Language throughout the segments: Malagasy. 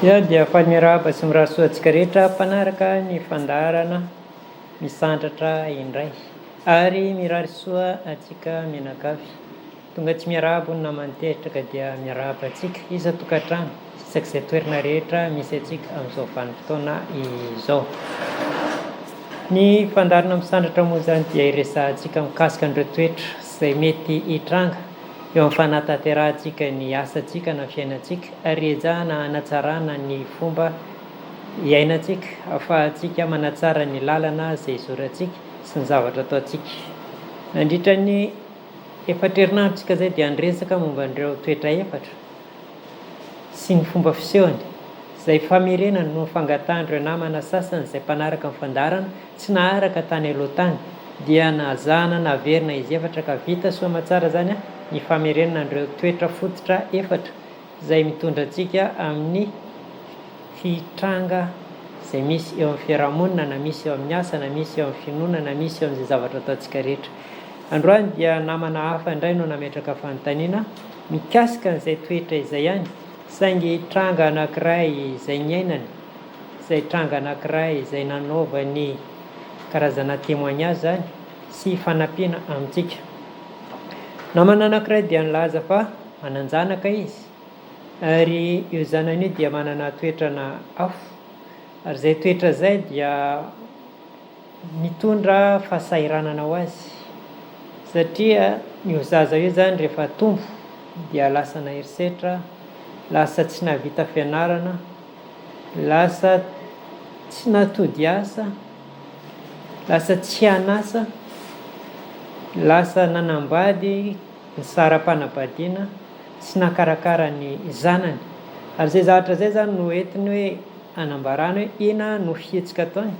Ia dia fa miarahaba sy mirahasoa antsika rehetra mpanaraka ny fandarana misandratra indray ary mirahasoa antsika mianakavy. Tonga tsy miarahaba ny namantehitra ka dia miarahaba antsika isan-tokantrano isak'izay toerana rehetra misy antsika amin'izao vanim-potoana izao. Ny fandarana misandratra moa zany dia iresahantsika mikasika an'ireo toetra izay mety hitranga eo amin'ny fanatanterantsika ny asantsika na fiainantsika ary ejahana hanatsarana ny fomba iainantsika ahafahantsika manatsara ny lalana izay izorantsika sy ny zavatra ataontsika. Nandritra ny efatrerinandrontsika izay dia niresaka momba an'ireo toetra efatra sy ny fomba fisehony izay famerenana no fangatahan'ireo namana sasany izay mpanaraka ny fandarana tsy naharaka tany aloha tany dia nazahana naverina izy efatra ka vita soa matsara zany ny famerenana an'ireo toetra fototra efatra izay mitondra antsika amin'ny fitranga izay misy eo amin'ny fiarahamonina na misy eo amin'ny asa na misy eo amin'ny finoana na misy eo amin'izay zavatra ataontsika rehetra. Androany dia namana hafa indray no nametraka fanontaniana mikasika an'izay toetra izay ihany saingy tranga anankiray izay niainany, izay tranga anankiray izay nanaova ny karazana témoignage zany sy fanampiana amintsika. Namana anankiray dia nilaza fa mananjanaka izy ary io zanany io dia manana toetrana afo ary izay toetra izay dia mitondra fahasahiranana ho azy satria io zaza io zany rehefa tombo dia lasa naherisetra, lasa tsy nahavita fianarana, lasa tsy natody asa, lasa tsy hanasa, lasa nanambady ny saram-panambadiana tsy nakarakara ny zanany ary izay zavatra izay zany no entiny hoe anambarana hoe ina no fihetsika ataony,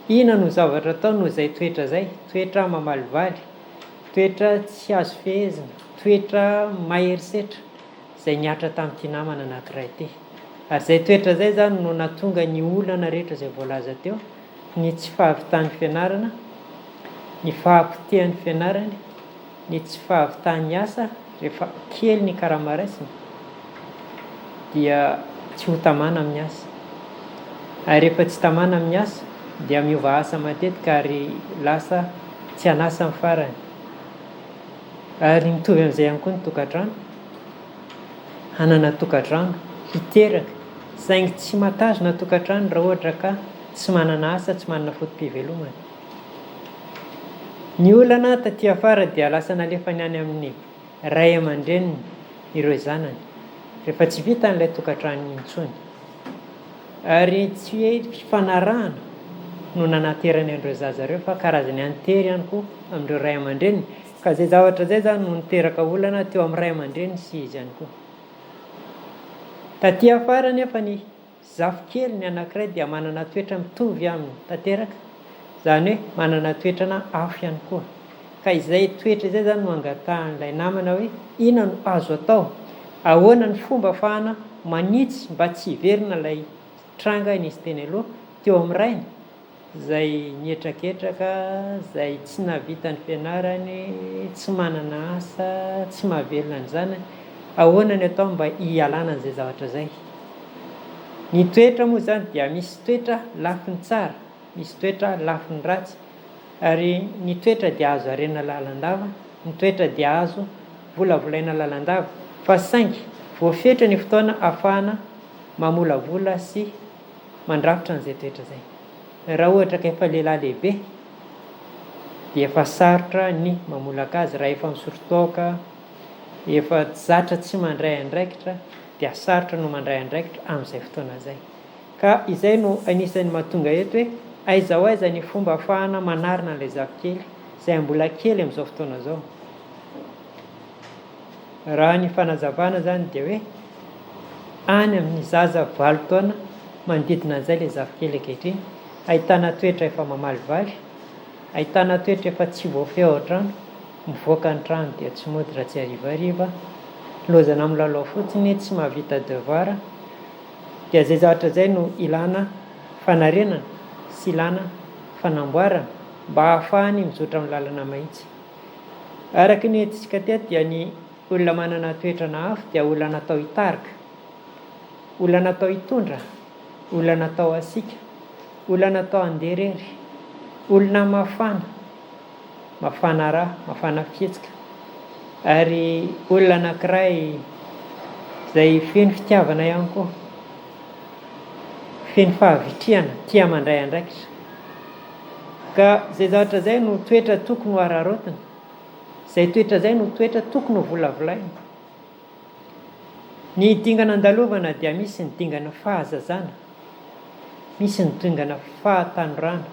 ina no zavatra atao no izay toetra izay, toetra mamalivaly, toetra tsy azo fehezina, toetra maherisetra izay niatra tamin'ity namana anankiray ity. Ary izay toetra izay zany no nahatonga ny olana rehetra izay voalaza teo, ny tsy fahavitan'ny fianarana, ny fahapotehan'ny fianarany, ny tsy fahavitan'ny asa rehefa kely ny karama-raisiny dia tsy ho tamana amin'ny asa ary rehefa tsy tamana amin'ny asa dia miova asa matetika ary lasa tsy hanasa amin'ny farany. Ary mitovy amin'izay ihany koa ny tokantrano, hanana tokantrano hiteraka saingy tsy matazona tokantrano raha ohatra ka tsy manana asa, tsy manana fotom-pivelomana. Ny olana taty afara dia lasa nalefa ny any amin'ny ray aman-dreniny ireo zanany rehefa tsy vita n'ilay tokantrano intsony ary tsy hoe fifanarahana no nanaterany an'ireo zaza ireo fa karazany antery ihany koa amin'ireo ray aman-dreniny ka izay zavatra izay zany no niteraka olana teo amin'ny ray aman-dreny sy izy ihany koa. Taty afara nefa ny zafikely ny anankiray dia manana toetra mitovy aminy tanteraka, zany hoe manana toetrana afo ihany koa. Ka izay toetra izay zany no angatahan'ilay namana hoe ina no azo atao, ahoana ny fomba ahafahana manitsy mba tsy hiverina ilay tranga nisy teny aloha teo amin'ny rainy izay nietraketraka, izay tsy nahavita ny fianarany, tsy manana asa, tsy mahavelona ny zanany, ahoana ny atao mba hialana an'izay zavatra izay. Ny toetra moa zany dia misy toetra lafiny tsara, misy toetra lafiny ratsy ary ny toetra dia azo harena lalandava, ny toetra dia azo volavolaina lalandava fa saingy voafetra ny fotoana ahafahana mamolavola sy mandrafitra an'izay toetra izay. Raha ohatra ka efa lehilahy lehibe dia efa sarotra ny mamolaka azy, raha efa misorotoaka, efa zatra tsy mandray andraikitra dia sarotra no mandray andraikitra amin'izay fotoana izay. Ka izay no anisan'ny mahatonga eto hoe aiza ho aiza ny fomba ahafahana manarina ilay zafikely izay mbola kely amin'izao fotoana izao. Raha ny fanazavana zany dia hoe any amin'ny zaza valo taona manodidina an'izay ilay zafikely ankehitriny, ahitana toetra efa mamalivaly, ahitana toetra efa tsy voafehy ao an-trano, mivoaka ny trano dia tsy mody raha tsy harivariva, lozana milalao fotsiny, tsy mahavita devoir, dia izay zavatra izay no ilana fanarenana sy ilana fanamboarana mba ahafahany mizotra amin'ny lalana mahitsy. Araka ny hetsika teto dia ny olona manana toetrana afo dia olona natao hitarika olona natao hitondra, olona natao asika, olona natao anderery, olona mafana rà, mafana fihetsika, ary olona anankiray izay feno fitiavana ihany koa, feno fahavitriana, tia mandray andraikitra. Ka izay zavatra izay no toetra tokony ho araraotina, izay toetra izay no toetra tokony ho volavolaina. Ny dingana andalovana dia misy ny dingana fahazazana, misy ny dingana fahatanorana,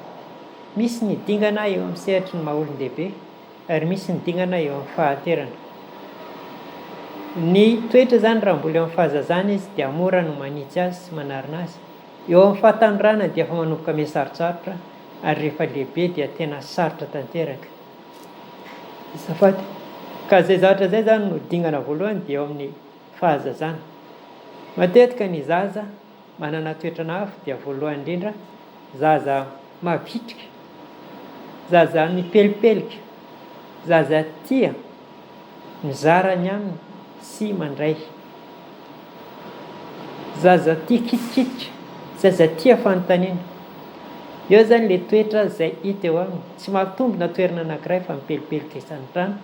misy ny dingana eo amin'ny sehatry ny maha-olon-dehibe, ary misy ny dingana eo amin'ny fahaterana. Ny toetra zany raha mbola eo amin'ny fahazazana izy dia mora no manitsy azy sy manarina azy. Eo amin'ny fahatanorana dia efa manomboka mihasarosarotra, ary rehefa lehibe dia tena sarotra tanteraka. Ka izay zavatra izay zany no dingana voalohany dia eo amin'ny fahazazana. Matetika ny zaza manana toetrana hafa dia voalohany indrindra zaza mavitrika, zaza mipelipelika, zaza tia mizara ny aminy sy mandray, zaza tia kitikitika, zaza tia fanontaniana. Eo zany le toetra izay hita eo aminy, tsy mahatombona toerana anankiray fa mipelipelika isan-trano.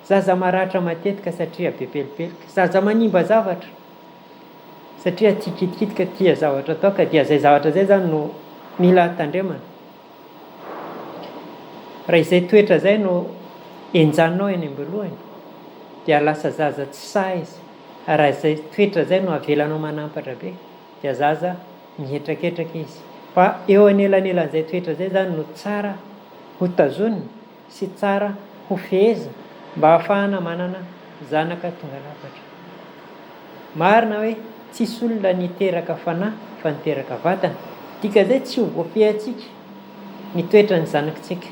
Zaza maratra matetika satria be pelipelika, zaza manimba zavatra satria tia kitikitika, tia zavatra atao, ka dia izay zavatra izay zany no mila tandremana. Raha izay toetra izay no enjanao eny am-boalohany dia lasa zaza tsy sahy izy. Raha izay toetra izay no avelanao manampatra be dia zaza mihetraketraka izy. Fa eo anelanelan'izay toetra izay zany no tsara ho tazonina sy tsara ho fehezina mba hahafahana manana zanaka tonga lafatra. Marina hoe tsisy olona niteraka fanahy fa niteraka vatana, dika izay tsy ho voafehintsika ny toetrany zanakitsika,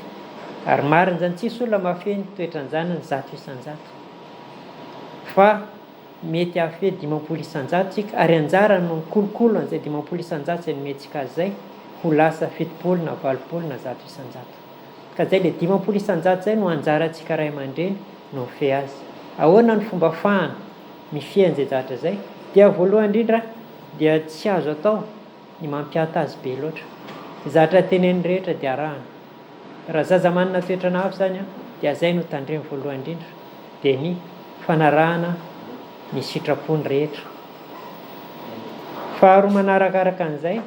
ary marina zany tsisy olona mahafehy ny toetrany zanany 100 isan-jato, fa mety hahafehy 50 isan-jato tsika, ary anjara no mikolokolo an'izay 50 isan-jato izay nometsika azy izay ho lasa 70 na 80 na 100 isan-jato. Ka izay le 50 isan-jato izay no anjarantsika ray aman-dreny no mifehy azy. Ahoana ny fomba ahafahana mifehy an'izay zavatra izay? Dia voalohany indrindra dia tsy azo atao ny mampiata azy be loatra. Zavatra teneny rehetra dia arahana. Raha zaza manana toetrana hafa zany dia izay no tandremo voalohany indrindra, dia ny fanarahana ny sitrapony rehetra. Faharoa manarakaraka an'izay,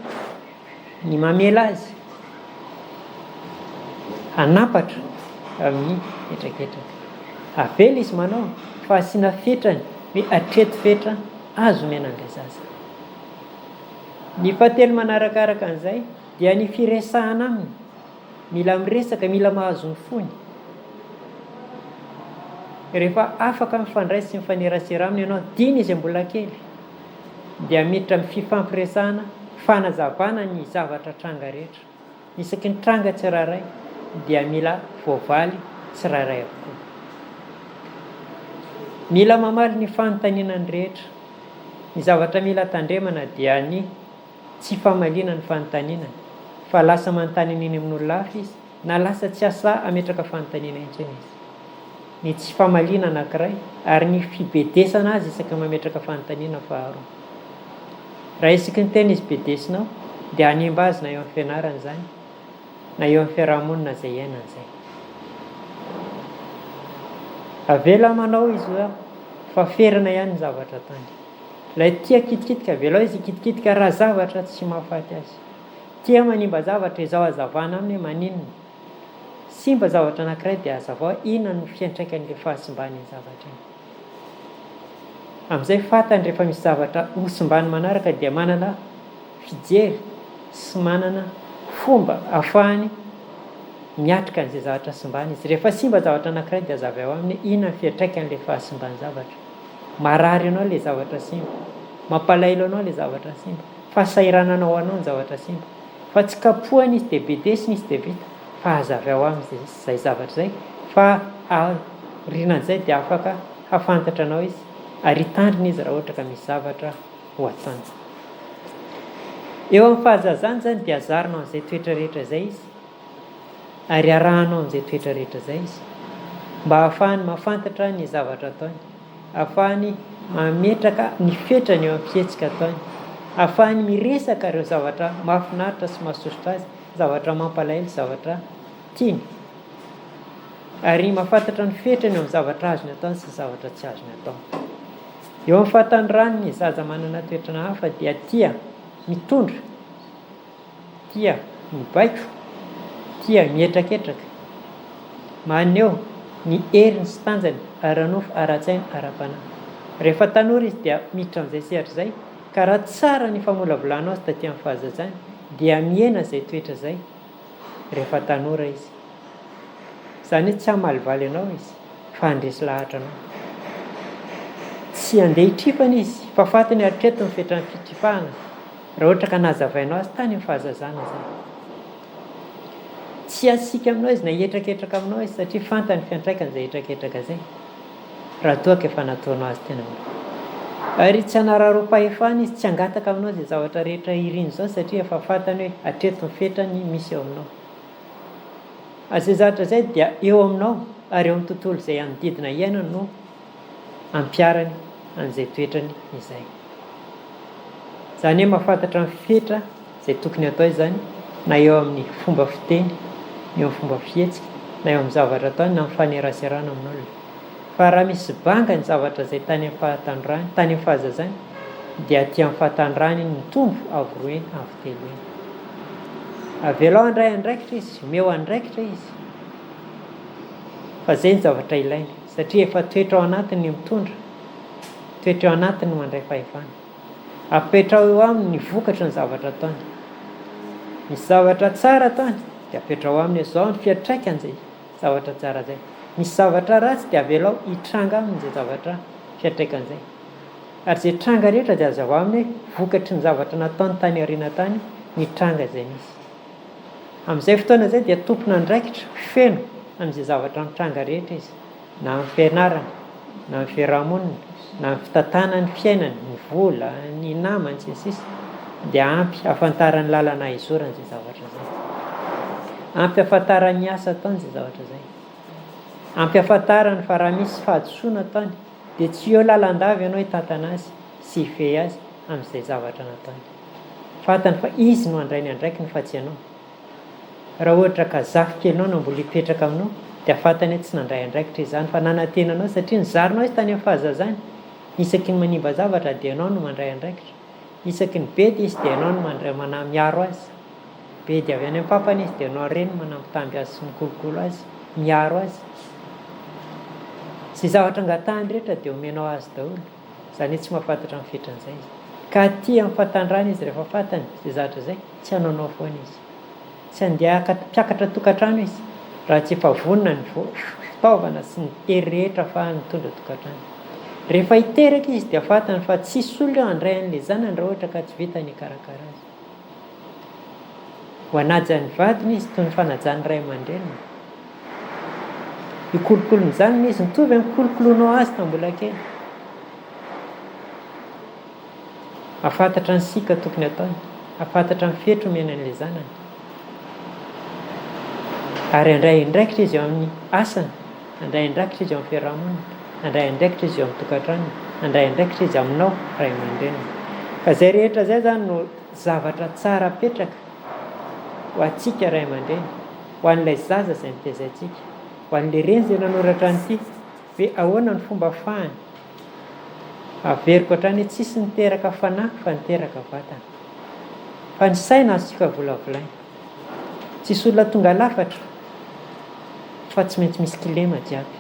ny mamela azy hanapatra amin'ny hetraketraka. Avela izy manao fa asiana fetrany, hoe hatreto fetra azo menan'ilay zaza. Ny fahatelo manarakaraka an'izay dia ny firesahana aminy, mila miresaka, mila mahazo ny fony. Rehefa afaka mifandray sy mifanerasera aminy ianao, diny izy mbola kely, dia miditra amin'ny fifampiresahana, fanazavana ny zavatra tranga rehetra. Isaky ny tranga tsirairay dia mila voavaly tsirairay avokoa. Mila mamaly ny fanontanianany rehetra. Ny zavatra mila tandremana dia ny tsy famaliana ny fanontanianany, fa lasa manontany iny amin'olona hafa izy, na lasa tsy asa ametraka fanontaniana intsony izy. Ny tsy famaliana anankiray, ary ny fibedesana azy isaky mametraka fanontaniana faharoa. Raha isaky ny tena izy bedesinao dia hanimba azy na eo amin'ny fianarana izany, na eo amin'ny fiarahamonina izay iainana izay. Avela manao izy fa ferina ihany ny zavatra ataony. Ilay tia kitikitika, avelao izy kitikitika raha zavatra tsy mahafaty azy. Tia manimba zavatra izao hazavana aminy maninona. Simba zavatra anankiray dia hazavao inona no fiantraikan'ilay fahasimbany zavatra iny. Amin'izay fantany rehefa misy zavatra hosimbany manaraka dia manana fijery sy manana fomba ahafahany miatrika an'izay zavatra simbany izy. Rehefa simba zavatra anankiray dia hazava ao aminy inona ny fiantraikan'ilay fahasimbany zavatra. Marary anao ilay zavatra simba, mampalailo anao ilay zavatra simba, fahasairananao anao ny zavatra simba. Fa tsy kapohany izy dia bedesiny izy dia vita, fa hazava ao amin'izay zavatra izay, fa rinan'izay dia afaka hafantatra anao izy, ary tandrina izy raha ohatra ka misy zavatra ho atany. Eo amin'ny fahazazana zany dia azarinao an'izay toetra rehetra izay izy, ary arahanao an'izay toetra rehetra izay izy, mba ahafahany mahafantatra ny zavatra ataony, ahafahany mametraka ny fetrany eo amin'ny fihetsika ataony, ahafahany miresaka ireo zavatra mahafinaritra sy mahasosotra azy, zavatra mampalahelo, zavatra tiany, ary mahafantatra ny fetrany amin'ny zavatra azony ataony sy zavatra tsy azony atao. Eo amin'ny fahatany rano ny zaza manana toetrana hafa dia tia mitondra, tia mibaiko, tia mietraketraka, maneo ny heriny sy tanjany ara-nofo, ara-tsaina, ara-panahy. Rehefa tanora izy dia miditra amin'izay sehatra izay, ka raha tsara ny famolavolanao azy taty amin'ny fahazazany dia miena izay toetra izay rehefa tanora izy. Izany hoe tsy hamalivaly ianao izy fa handresy lahatra anao. Tsy handeha hitrifana izy fa fatiny hatreto ny fetrany fitrifahana raha ohatra ka nazavainao azy tany amin'ny fahazazana izay. Tsy asika aminao izy na hihetraketraka aminao izy satria fantany fiantraikany izay hihetraketraka izay raha toa ka efa nataonao azy tena. Ary tsy hanararom-pahefana izy, tsy hangataka aminao izay zavatra rehetra iriny izao satria efa fantany hoe hatreto ny fetrany misy eo aminao. Izay zavatra izay dia eo aminao ary eo amin'ny tontolo izay hanodidina iainana no ampiarany an'izay toetrany izay. Izany hoe mahafantatra ny fetra izay tokony atao izany, na eo amin'ny fomba fiteny, na eo amin'ny fomba fihetsika, na eo amin'ny zavatra ataony, na amin'ny faneraserana amin'olona. Fa raha misy banga ny zavatra izay tany amin'ny fahatanjorany, tany amin'ny fahazazany, dia aty amin'ny fahatanjorany ny tombo avy roa avy telo eny. Avelao handray andraikitra izy, omeo andraikitra izy. Fa izay ny zavatra ilaina satria efa toetra ao anatiny ny mitondra, toetra ao anatiny no mandray fahefana. Apetrao eo aminy ny vokatra ny zavatra ataony. Misy zavatra tsara ataony dia apetrao aminy izao ny fiantraikan'izay zavatra tsara izay. Misy zavatra ratsy dia avelao hitranga amin'izay zavatra fiantraikan'izay. Ary izay tranga rehetra dia azaho aminy hoe vokatry ny zavatra nataony tany aoriana tany ny tranga izay misy. Amin'izay fotoana izay dia tompona andraikitra feno amin'izay zavatra mitranga rehetra izy, na amin'ny fianarana, na amin'ny fiarahamonina, na amin'ny fitantanana ny fiainany, ny vola, ny namany sy ny sisa, dia ampy hafantarany lalana izorany izay zavatra izay. Ampy hafantarany ny asa ataony izay zavatra izay. Ampy hafantarany fa raha misy fahadisoana ataony dia tsy eo lalandavy ianao hitantana azy sy hifehy azy amin'izay zavatra nataony. Fantany fa izy no handray ny andraikiny fa tsy ianao. Raha ohatra ka zafy kelinao no mbola hipetraka aminao dia fantany hoe tsy nandray andraikitra izany fa nanantenanao satria nizarinao izy tany amin'ny fahazazany. Isaky ny manimba zavatra dia ianao no mandray andraikitra. Isaky ny bedy izy dia ianao no miaro azy. Bedy avy any amin'ny papany izy dia ianao reny manampitamby azy sy mikolokolo azy, miaro azy. Izay zavatra angatahany rehetra dia omenao azy daholo. Izany hoe tsy mahafantatra ny fetran'izay izy. Ka aty amin'ny fahatanjorana izy rehefa fantany izay zavatra izay, tsy hanaonao foana izy. Tsy handeha mpiakatra tokantrano izy raha tsy efa vonona ny fitaovana sy ny tery rehetra ahafahany mitondra tokantrano. Rehefa hiteraka izy dia fantany fa tsisy olona eo handray an'ilay zanany raha ohatra ka tsy vita ny karakara azy. Ho anajan'ny vadiny izy toy ny fanajan'ny ray aman-dreniny. Hikolokolo ny zanany izy mitovy amin'ny kolokoloanao azy tambola kely. Afantatra ny sika tokony ataony, afantatra ny fetro menan'ilay zanany. Ary handray andraikitra izy eo amin'ny asany, handray andraikitra izy eo amin'ny fiarahamonina, handray andraikitra izy eo amin'ny tokantrano, handray andraikitra izy aminao ray aman-dreniny. Fa izay rehetra izay zany no zavatra tsara apetraka ho antsika ray aman-dreny, ho an'ilay zaza izay mitaiza antsika, ho an'ilay reny izay nanoratra an'ity hoe ahoana ny fomba ahafahany averiko hatrany hoe tsisy niteraka fanahy fa niteraka vatana. Fa ny saina azontsika volavolaina. Tsisy olona tonga lafatra fa tsy maintsy misy kilema jiaby.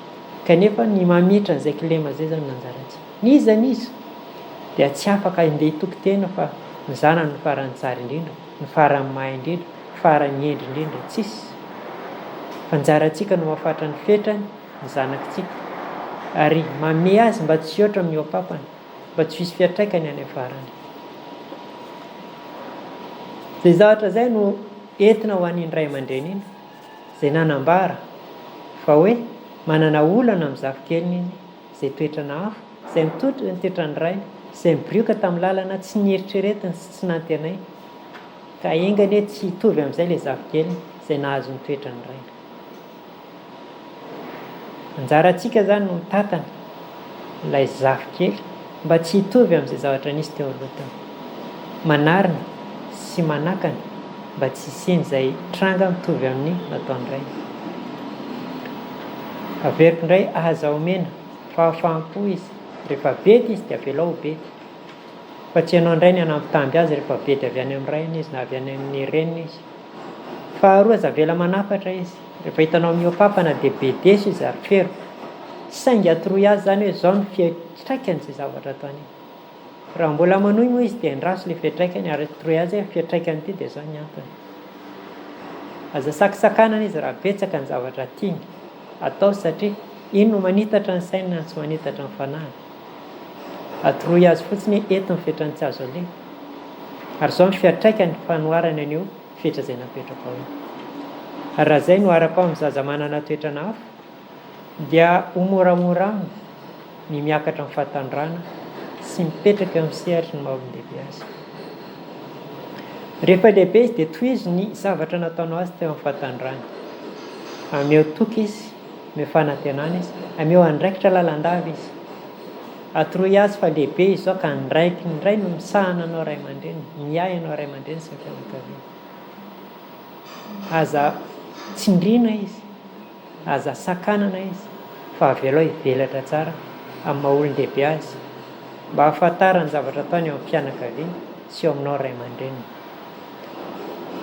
Kanefa ny mamitra an'izay kilema izay zany nanjarantsika. Niza niza dia tsy afaka handeha hitokotena fa ny zanany no farany tsara indrindra, ny farany mahay indrindra, farany endry indrindra, tsisy. Fa anjarantsika no mahafantatra ny fetrany ny zanakitsika ary mame azy mba tsy hihoatra amin'ny papany, mba tsy hisy fiantraikany any afarany. Izay zavatra izay no entina ho an'iny ray aman-dreny iny izay nanambara fa hoe manana olana amin'ny zafikeliny izy izay toetrana hafa, izay mitotry ny toetrany ray, izay mibrioka tamin'ny lalana tsy nieritreretiny sy tsy nantenainy, ka engany hoe tsy hitovy amin'izay ilay zafikeliny izay nahazo ny toetrany ray. Anjarantsika zany no mitantana ilay zafikely mba tsy hitovy amin'izay zavatra nisy teo aloha tao. manarina sy manakana mba tsy hisian'izay tranga mitovy amin'ny nataondray. Averiko indray aza omena fahafaham-po izy rehefa bety izy dia avelao ho bety, fa tsy ianao indray ny anampitamby azy rehefa bety avy any amin'ny rainy izy na avy any amin'ny reniny izy. Faharoa aza avela manapatra izy rehefa hitanao mihoapapana dia be deso izy ary fero, saingy atoroy azy zany hoe izao ny fiatraikany izay zavatra ataony. Raha mbola manohy moa izy dia andraso ilay fiatraikany ary atoroy azy hoe fiatraikany ity dia izao ny antony. Aza sakisakanana izy raha betsaka ny zavatra tiany atao satria iny no manitatra ny sainy na tsy manitatra ny fanahy. Atoroy azy fotsiny eto ny fetrany tsy azo aleha ary izao ny fiatraikany fanoharana an'io fetra izay napetraka ao. Ary raha izay no araka ao amin'ny zaza manana toetrana hafa dia ho moramora aminy ny miakatra amin'ny fahatandrana sy mipetraka amin'ny sehatry ny maha-olon-dehibe azy. Rehefa lehibe izy dia toy izy ny zavatra nataonao azy teo amin'ny fahatandrana. Ameo toky izy, ameo fanantenana izy, ameo andraikitra lalandava izy. Atoroy azy fa lehibe izy zao ka ndraiky indray no misahana anao ray aman-dreny, miay anao ray aman-dreny sy ny fianakaviana. Aza tsindriana izy, aza sakanana izy, fa avelao hivelatra tsara amin'ny maha-olon-dehibe azy mba hahafantarany zavatra ataony eo amin'ny fianakaviana sy eo aminao ray aman-dreny.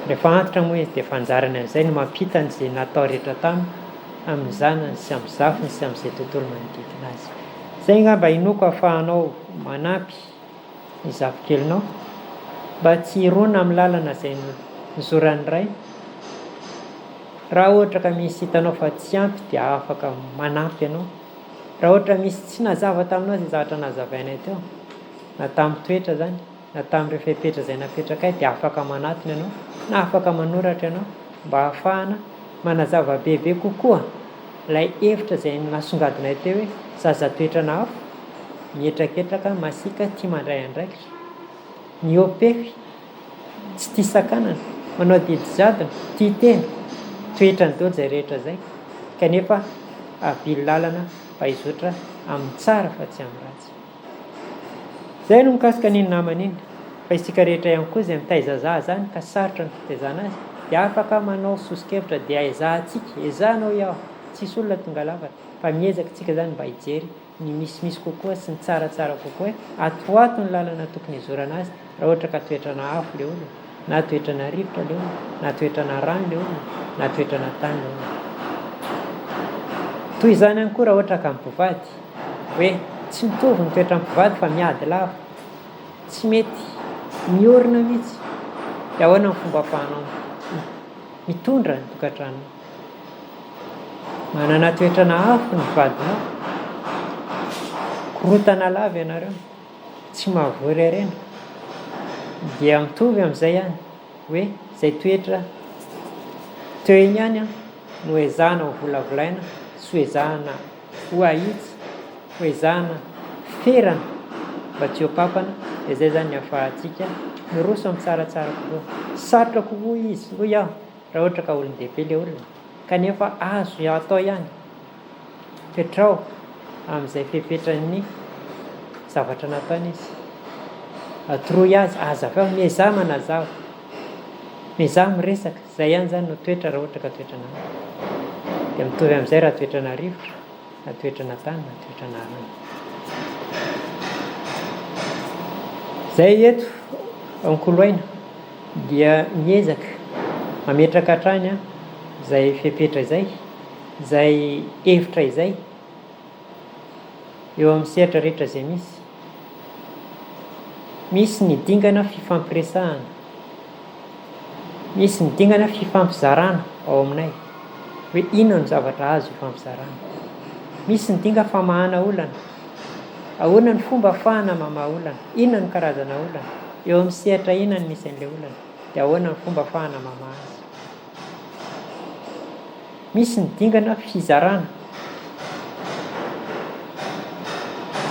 Rehefa antitra moa izy dia fanjarany amin'izay no mampita an'izay natao rehetra taminy amin'ny zanany sy amin'ny zafiny sy amin'izay tontolo manodidina azy. Izay ngamba inoko ahafahanao manampy ny zafikelinao mba tsy hirona amin'ny lalana izay nizorany ray. Raha ohatra ka misy hitanao fa tsy ampy dia afaka manampy ianao. Raha ohatra misy tsy nazava taminao izay zavatra nazavainay teo, na tamin'ny toetra zany, na tamin'ny rehefa izay napetraka dia afaka manatona ianao na afaka manoratra ianao mba ahafahana manazava bebe kokoa ilay hevitra izay nasongadinay teo hoe zaza toetrana hafa, mietraketraka, masika, tia mandray andraikitra, miopefy, tsy tia sakanana, manao didy jadona, tia tena, toetrany daholo izay rehetra izay, kanefa avily lalana mba hizotra amin'ny tsara fa tsy amin'ny ratsy. Izay no mikasika an'iny naman'iny. Fa isika rehetra ihany koa izay mitaiza zany ka sarotra ny fitaizana azy dia afaka manao sosokevitra dia ezahantsika, ezahanao iaho, tsisy olona tonga lafatra, fa miezaka tsika zany mba hijery ny misimisy kokoa sy ny tsaratsara kokoa hoe atoato ny lalana tokony hizorana azy raha ohatra ka toetrana afo ilay olona, na toetrana rivotra ilay olona, na toetrana rano ilay olona, na toetrana tany ilay olona. Toy izany ihany koa raha ohatra ka mpivady hoe tsy mitovy ny toetra mpivady fa miady lava, tsy mety miorina mihitsy, dia ahoana ny fomba ahafahanao mitondra ny tokantrano? Manana toetrana hafa ny vadinao, korotana lava ianareo, tsy mahavory arena, dia mitovy amin'izay ihany hoe izay toetra teo iny ihany no ezahana ho volavolaina sy ho ezahana ho ahitsy, ho ezahana ferana mba tsy hoapapana. Dia izay zany ny ahafahantsika miroso amin'ny tsaratsara kokoa. Sarotra kokoa izy ho iaho raha ohatra ka olon-dehibe ilay olona, kanefa azo atao ihany petrao amin'izay fefetran'ny zavatra nataony izy. Atoroy azy, aza avy ao miezah manazava, miezah miresaka. Izay ihany zany no toetra raha ohatra ka toetrana hafa. Dia mitovy amin'izay raha toetrana rivotra, na toetrana tany, na toetrana rano. Izay eto Ankoloaina dia miezaka mametraka hatrany izay fepetra izay, izay hevitra izay eo amin'ny sehatra rehetra izay misy. Misy ny dingana fifampiresahana, misy ny dingana fifampizarana ao aminay hoe inona ny zavatra azo hifampizarana. Misy ny dinga famahana olana, ahoana ny fomba ahafahana mamaha olana, inona ny karazana olana, eo amin'ny sehatra inona ny misy an'ilay olana, dia ahoana ny fomba ahafahana mamaha azy. Misy ny dingana fizarana,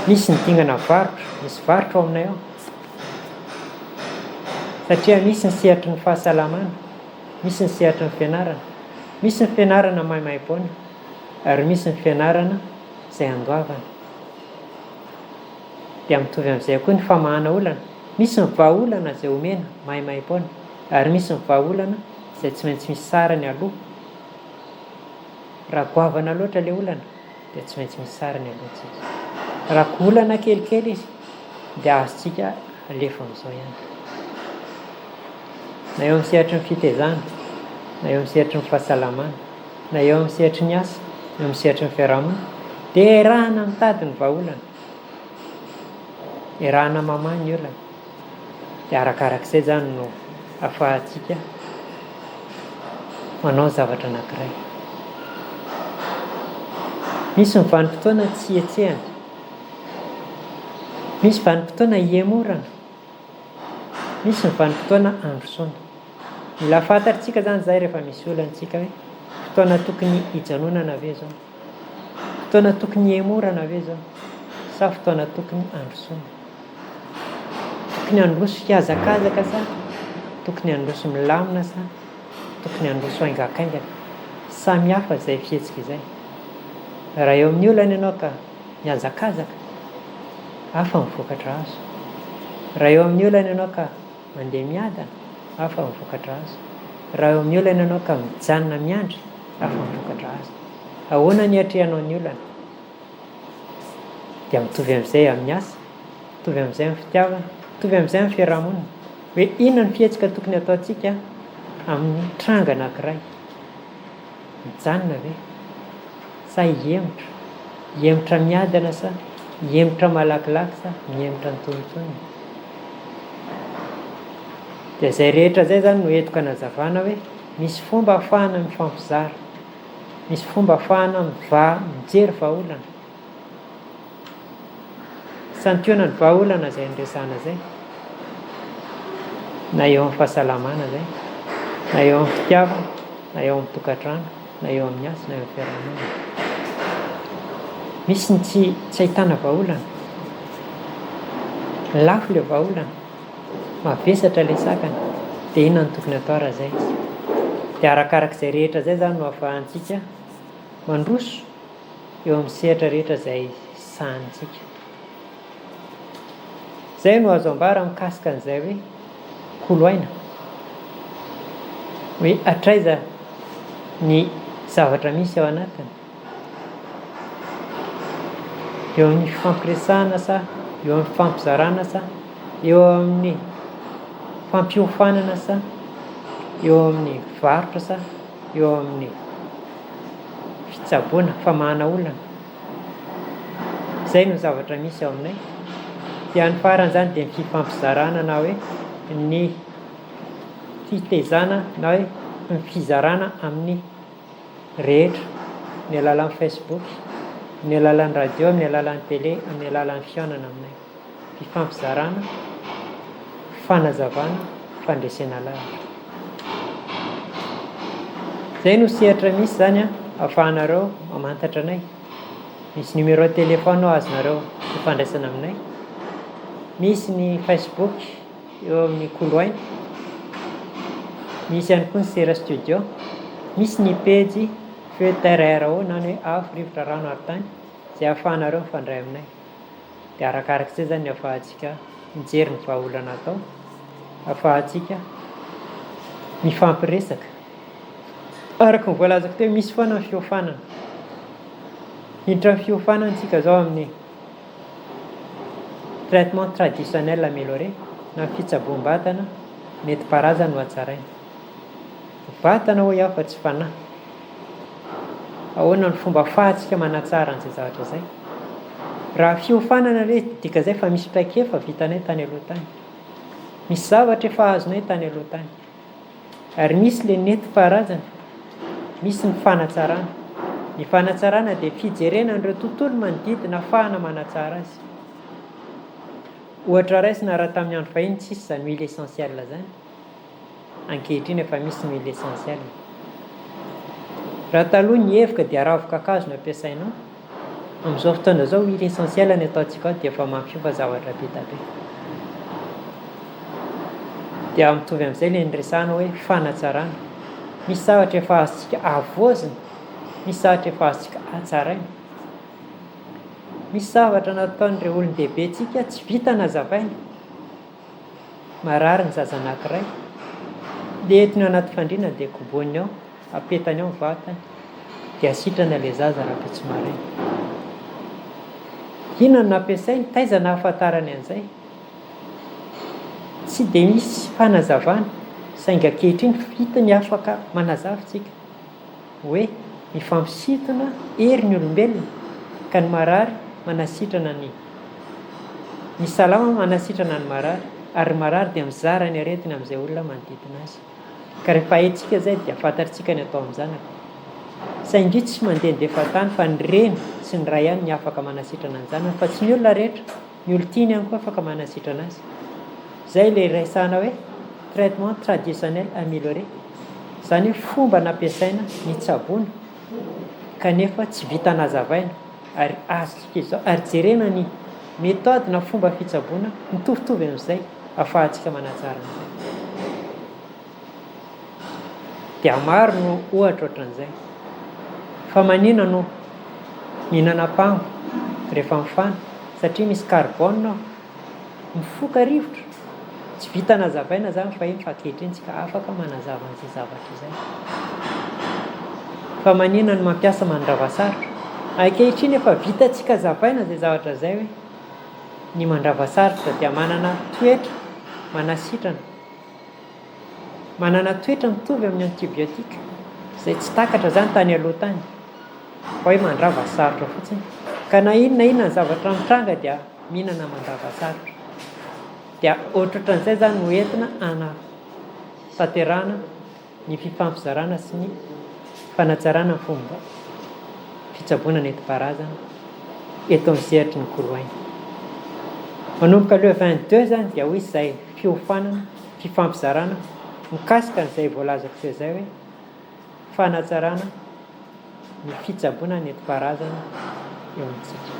misy ny dingana varotra, misy varotra ao aminay ao, satria misy ny sehatry ny fahasalamana, misy ny sehatry ny fianarana, misy ny fianarana mahaimaim-poana ary misy ny fianarana izay andoavana. Dia mitovy amin'izay koa ny famahana olana, Misy mivaolana izay omena mahaimaim-poana, ary misy mivaolana izay tsy maintsy misy sarany aloha. Raha goavana loatra ilay olana dia tsy maintsy misy sarany alohantsika. Raha olana kelikely izy dia azontsika alefa amin'izao ihany. Na eo amin'ny sehatry ny fitezana, na eo amin'ny sehatry ny fahasalamana, na eo amin'ny sehatry ny asa, eo amin'ny sehatry ny fiarahamonina, dia erahana mitady ny vahaolana, erahana mamaha ny olana. Dia arakarak'izay zany no ahafahantsika manao zavatra anankiray. Misy ny vanim-potoana tsy etsehana, misy vanim-potoana iemorana, misy ny vanim-potoana androsoana. Mila fantatritsika zany zay rehefa misy olantsika hoe fotoana tokony hijanonana ve zao, fotoana tokony iemorana ve zao, sa fotoana tokony androsoana. Tokony androso hiazakazaka sa tokony androso milamina sa tokony androso aingakaingana. Samy hafa izay fihetsika izay. Raha eo amin'ny olana ianao ka miazakazaka, hafa ny vokatra azo. Raha eo amin'ny olana ianao ka mandeha miadana, hafa ny vokatra azo. Raha eo amin'ny olana ianao ka mijanona miandry, hafa ny vokatra azo. Ahoana ny atrehanao ny olana? Dia mitovy amin'izay amin'ny asa, mitovy amin'izay amin'ny fitiavana, mitovy amin'izay amin'ny fiarahamonina. Hoe inona ny fihetsika tokony ataontsika amin'ny tranga anankiray? Mijanona ve? Sa hiemotra? Hiemotra miadana sa hiemotra malakilaky sa miemotra antonontonony? Dia izay rehetra izay zany no entiko hanazavana hoe misy fomba ahafahana mifampizara, misy fomba ahafahana mijery vahaolana. Santionana ny vahaolana izay niresahana izay, na eo amin'ny fahasalamana izay, na eo amin'ny fitiavana, na eo amin'ny tokantrano, na eo amin'ny asa, na eo amin'ny fiarahamonina. Misy ny tsy ahitana vahaolana, lafo ilay vahaolana, mavesatra ilay sakana, dia inona no tokony atao raha izay? Dia arakarak'izay rehetra izay zany no ahafahantsika mandroso eo amin'ny sehatra rehetra izay sahantsika. Izay no azo ambara mikasika an'izay hoe koloaina, hoe hatraiza ny zavatra misy ao anatiny, eo amin'ny fampiresahana sa eo amin'ny fampizarana sa eo amin'ny fampiofanana sa eo amin'ny varotra sa eo amin'ny fitsaboana, famahana olana. Izay no zavatra misy ao aminay. Dia ny farany zany dia ny fifampizarana na hoe ny fitezana na hoe ny fizarana amin'ny rehetra, ny alalan'ny Facebook, ny alalan'ny radio, amin'ny alalan'ny télé, amin'ny alalan'ny fihaonana aminay. Fifampizarana, fanazavana, fandresena lavitra. Izay no sehatra misy zany ahafahanareo mamantatra anay. Misy numéro téléphone azonareo ifandraisana aminay. Misy ny Facebook eo amin'ny koloaina, misy ihany koa ny Sera Studio, misy ny page Feu Terre RO na ny hoe afo rivotra rano arintany, izay ahafahanareo mifandray aminay. Dia arakarak'izay zany ny ahafahantsika mijery ny vahaolana atao, ahafahantsika mifampiresaka. Araka ny voalazako teo, misy foana ny fiofanana. Hiditra ny fiofanana antsika zao amin'ny traitement traditionnel amélioré na fitsaboam-batana nentim-paharazana no hatsaraina. Vatana ho iaho fa tsy fanahy. Ahoana ny fomba ahafahantsika manatsara an'izay zavatra izay? Raha fiofanana ilay dika izay fa misy traikefa vitanay tany aloha tany, misy zavatra efa azonay tany aloha tany, ary misy ilay nentim-paharazana, misy ny fanatsarana. Ny fanatsarana dia fijerena an'ireo tontolo manodidina ahafahana manatsara azy. Ohatra raisina raha tamin'ny andro fahiny tsisy zany huile essentielle zany, ankehitriny efa misy ny huile essentielle. Raha taloha ny hevika dia ravin-kakazo no ampiasainao, amin'izao fotoana izao huile essentielle ny ataontsika ao dia efa mampiova zavatra be dia be. Dia mitovy amin'izay ilay niresahana hoe fanatsarana. Misy zavatra efa azontsika avoazina, misy zavatra efa azontsika hatsaraina. Misy zavatra nataon'ireo olon-dehibe tsika tsy vita nazavaina, marary ny zaza anankiray, dia entiny anaty fandriana dia koboany ao, apetany ao ny vatany, dia asitrana ilay zaza raha tsy maraina. Inona no nampiasainy? Taiza na hafantarany an'izay? Tsy dia misy fanazavana, saingy ankehitriny fitony afaka manazavintsika hoe mifampisintona hery ny olombelona, ka ny marary manasitrana ny salama manasitrana ny marary, ary marary dia mizara ny aretina amin'izay olona manodidina azy. Ka rehefa haitsika izay dia fantatritsika ny atao amin'ny zanaka. Saingy io tsy mandehandefa tany fa ny reny sy ny ray ihany ny afaka manasitrana ny zanaka, fa tsy ny olona rehetra, ny olon-tiany ihany koa afaka manasitrana azy. Izay ilay resahana hoe traitement traditionnel amélioré, izany hoe fomba nampiasaina ny tsaboana kanefa tsy vita nazavaina, ary azontsika izao ary jerena ny méthode na fomba fitsaboana mitovitovy amin'izay ahafahantsika manatsara an'izay. Dia maro no ohatra ohatran'izay. Fa manina no mihinana pango rehefa mifana satria misy carbone ao, mifoka rivotra, tsy vita nazavaina izany fa iny fa ankehitriny tsika afaka manazava an'izay zavatra izay. Fa manina no mampiasa mandravasarotra, ankehitriny efa vitantsika zavaina izay zavatra izay hoe ny mandravasarotra dia manana toetra manasitrana, manana toetra mitovy amin'ny antibiotika izay tsy takatra izany tany aloha tany, fa hoe mandravasarotra fotsiny. Ka na inona ny zavatra mitranga dia mihinana mandravasarotra. Dia ohatrohatran'izay izany no entina hanatanterahana ny fifampizarana sy ny fanatsarana ny fomba fitsaboana nentim-paharazana eto amin'ny sehatry ny koloaina. Manomboka le 22 izany dia hoy izay fiofanana, fifampizarana mikasika an'izay voalazako teo izay hoe fanatsarana ny fitsaboana nentim-paharazana eo amintsika.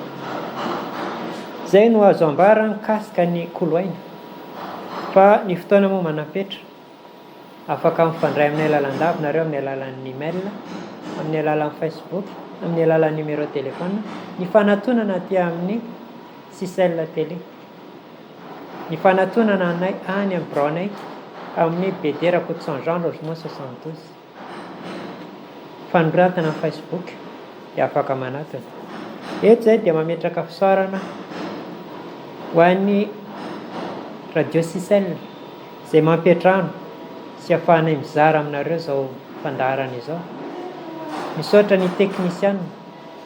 Izay no azo ambara mikasika ny koloaina. Fa ny fotoana moa manampetra, afaka mifandray amin'ny alalan-davy nareo amin'ny alalan'ny email, amin'ny alalan'ny Facebook, amin'ny alalan'ny numéro téléphone, ny fanatonana aty amin'ny Sisel télé, ny fanatonana anay any amin'ny Braonay amin'ny Bédera Côte Saint-Jean logement 72. Fanoratana amin'ny Facebook dia afaka manatona. Eto izay dia mametraka fisaorana ho an'ny radio Sisel izay mampiatrano sy ahafahanay mizara aminareo izao fandaharana izao. Misaotra ny teknisiana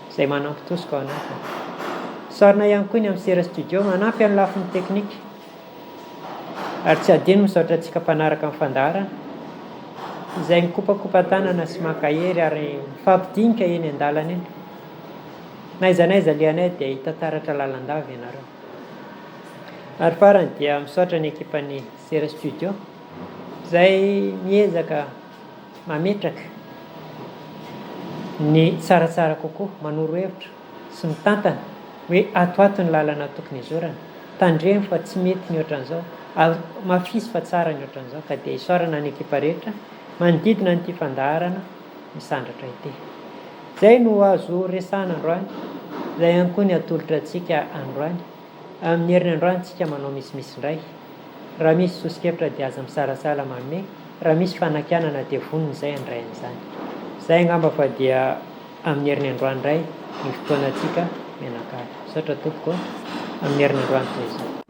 izay manampy tosika ao anatiny. Saorina ihany koa ny amin'ny Sera Studio manampy amin'ny lafin'ny teknika. Ary tsy adino misaotra antsika mpanaraka amin'ny fandaharana izay mikopakopa tanana sy makahery ary mifampidinika eny an-dalana eny. Naiza lianay dia hitantaratra lalandava ianareo. Ary farany dia misaotra ny ekipan'ny Sera Studio izay miezaka mametraka ny tsaratsara kokoa, manoro hevitra sy mitantana hoe atoato ny lalana tokony izorana, tandremo fa tsy mety ny ohatran'izao, mafisy fa tsara ny ohatran'izao. Ka dia isaorana ny ekipa rehetra manodidina n'ity fandaharana misandratra ity. Izay no azo resahana androany, izay ihany koa ny atolotra antsika androany. Amin'ny herin'ny androany tsika manao misimisy indray. Raha misy sosikevitra dia aza misarasala manome, raha misy fanakianana dia vonona izay andray an'izany. Izay angamba fa dia amin'ny herin'ny androany indray ny fotoanantsika menakary. Misaotra tompoko amin'ny herin'ny androany toy izao.